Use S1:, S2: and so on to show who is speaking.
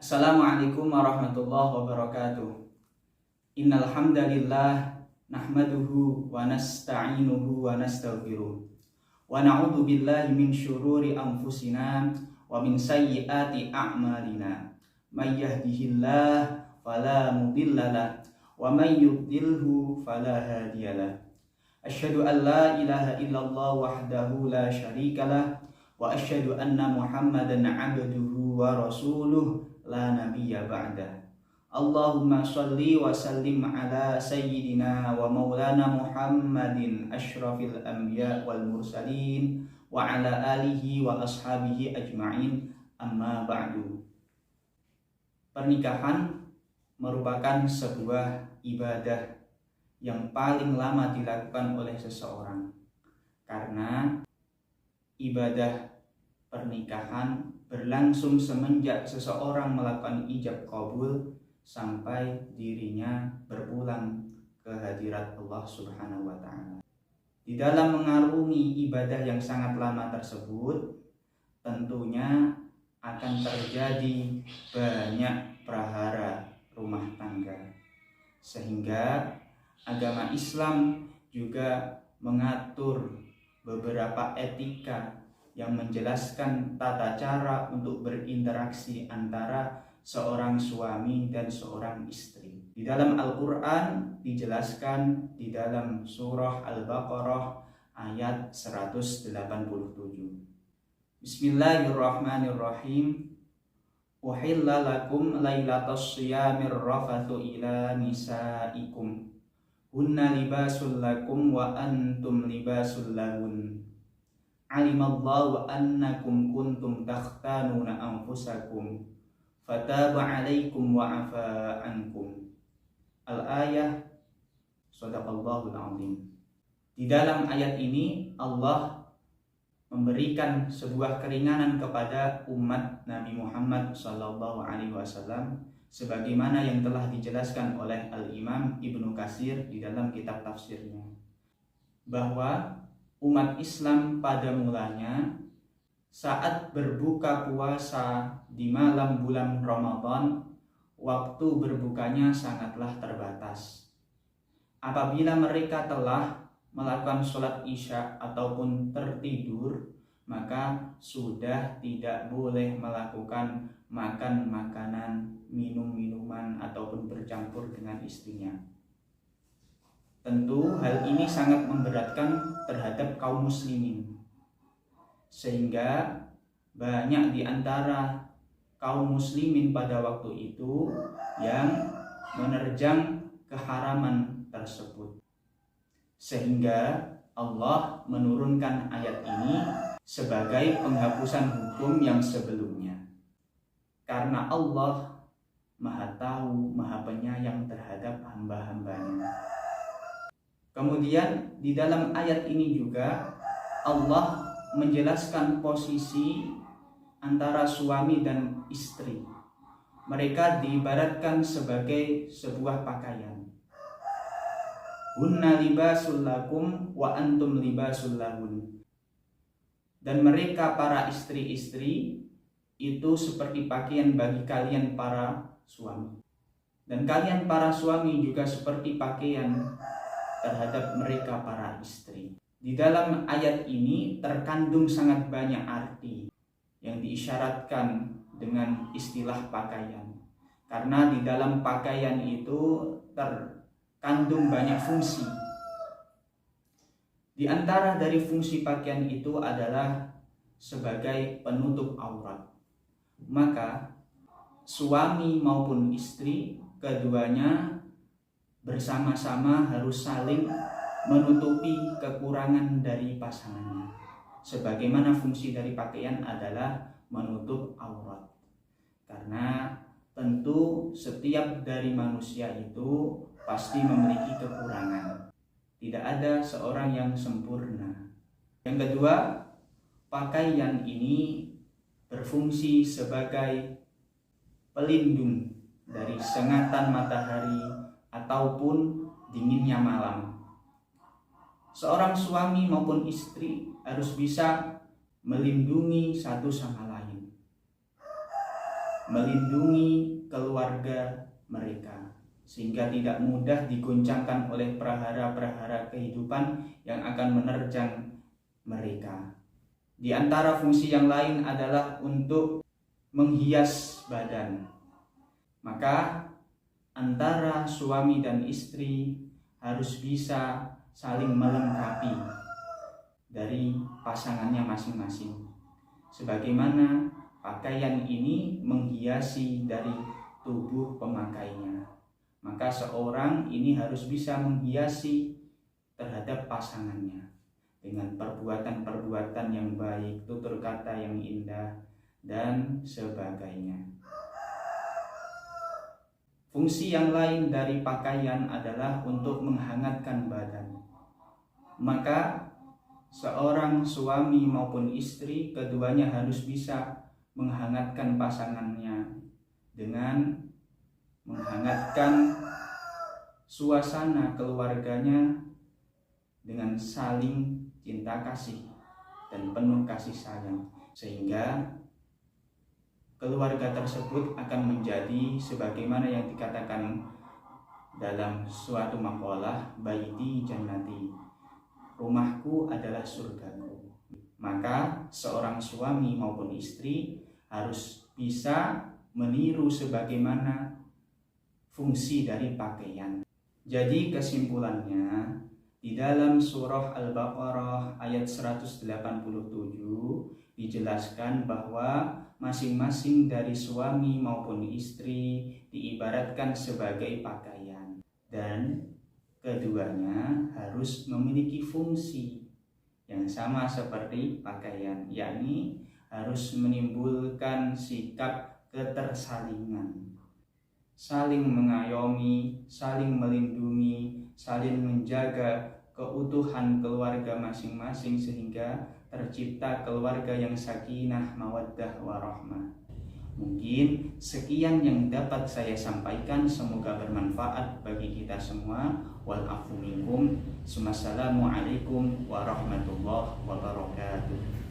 S1: Assalamualaikum warahmatullahi wabarakatuh. Innal hamdalillah nahmaduhu wa nasta'inuhu wa nastaghfiruh. Wa na'udzu billahi min syururi anfusina wa min sayyiati a'malina. May yahdihillahu fala mudhillalah wa may yudhlilhu fala hadiyalah. Asyhadu an la ilaha illallah wahdahu la syarikalah wa asyhadu anna Muhammadan 'abduhu wa rasuluh la nabiyya ba'da. Allahumma sholli wa sallim ala sayyidina wa maulana Muhammadin asyrafil anbiya wal mursalin wa ala alihi wa ashabihi ajma'in, amma ba'du. Pernikahan merupakan sebuah ibadah yang paling lama dilakukan oleh seseorang, karena ibadah pernikahan berlangsung semenjak seseorang melakukan ijab qabul sampai dirinya berpulang ke hadirat Allah Subhanahu wa Ta'ala. Di dalam mengarungi ibadah yang sangat lama tersebut, tentunya akan terjadi banyak prahara rumah tangga, sehingga agama Islam juga mengatur beberapa etika yang menjelaskan tata cara untuk berinteraksi antara seorang suami dan seorang istri. Di dalam Al-Quran dijelaskan di dalam surah Al-Baqarah ayat 187. Bismillahirrahmanirrahim. Uhilla lakum lailatas shiyamir rafathu ila nisaikum. Hunna libasul lakum wa antum libasul lahun. Alimallahu annakum kuntum takhtanuna anfusakum fataba alaikum wa afa ankum. Al-ayah. Shadaqallahul azim. Di dalam ayat ini Allah memberikan sebuah keringanan kepada umat Nabi Muhammad SAW, sebagaimana yang telah dijelaskan oleh Al-Imam Ibnu Katsir di dalam kitab tafsirnya, bahwa umat Islam pada mulanya saat berbuka puasa di malam bulan Ramadan, waktu berbukanya sangatlah terbatas. Apabila mereka telah melakukan sholat isya ataupun tertidur, maka sudah tidak boleh melakukan makan makanan, minum minuman ataupun bercampur dengan istrinya. Tentu hal ini sangat memberatkan terhadap kaum muslimin, sehingga banyak di antara kaum muslimin pada waktu itu yang menerjang keharaman tersebut, sehingga Allah menurunkan ayat ini sebagai penghapusan hukum yang sebelumnya, karena Allah Maha Tahu, Maha Penyayang terhadap hamba-hambanya. Kemudian di dalam ayat ini juga Allah menjelaskan posisi antara suami dan istri. Mereka diibaratkan sebagai sebuah pakaian. Hunna libasul lakum wa antum libasul lahun. Dan mereka para istri-istri itu seperti pakaian bagi kalian para suami. Dan kalian para suami juga seperti pakaian terhadap mereka para istri. Di dalam ayat ini terkandung sangat banyak arti yang diisyaratkan dengan istilah pakaian, karena di dalam pakaian itu terkandung banyak fungsi. Di antara dari fungsi pakaian itu adalah sebagai penutup aurat. Maka suami maupun istri keduanya bersama-sama harus saling menutupi kekurangan dari pasangannya. Sebagaimana fungsi dari pakaian adalah menutup aurat. Karena tentu setiap dari manusia itu pasti memiliki kekurangan. Tidak ada seorang yang sempurna. Yang kedua, pakaian ini berfungsi sebagai pelindung dari sengatan matahari ataupun dinginnya malam. Seorang suami maupun istri harus bisa melindungi satu sama lain. melindungi keluarga mereka, sehingga tidak mudah diguncangkan oleh prahara-prahara kehidupan yang akan menerjang mereka. Di antara fungsi yang lain adalah untuk menghias badan. Maka antara suami dan istri harus bisa saling melengkapi dari pasangannya masing-masing. Sebagaimana pakaian ini menghiasi dari tubuh pemakainya, maka seorang ini harus bisa menghiasi terhadap pasangannya dengan perbuatan-perbuatan yang baik, tutur kata yang indah, dan sebagainya. Fungsi yang lain dari pakaian adalah untuk menghangatkan badan. Maka seorang suami maupun istri, keduanya harus bisa menghangatkan pasangannya dengan menghangatkan suasana keluarganya dengan saling cinta kasih dan penuh kasih sayang, sehingga keluarga tersebut akan menjadi sebagaimana yang dikatakan dalam suatu maqalah, baiti jannati, rumahku adalah surgaku. Maka seorang suami maupun istri harus bisa meniru sebagaimana fungsi dari pakaian. Jadi kesimpulannya, di dalam surah Al-Baqarah ayat 187 dijelaskan bahwa masing-masing dari suami maupun istri diibaratkan sebagai pakaian, dan keduanya harus memiliki fungsi yang sama seperti pakaian, yakni harus menimbulkan sikap ketersalingan, saling mengayomi, saling melindungi, saling menjaga keutuhan keluarga masing-masing, sehingga tercipta keluarga yang sakinah, mawaddah, warahmah. Mungkin sekian yang dapat saya sampaikan, semoga bermanfaat bagi kita semua. Wal afu minkum. Assalamualaikum warahmatullahi wabarakatuh.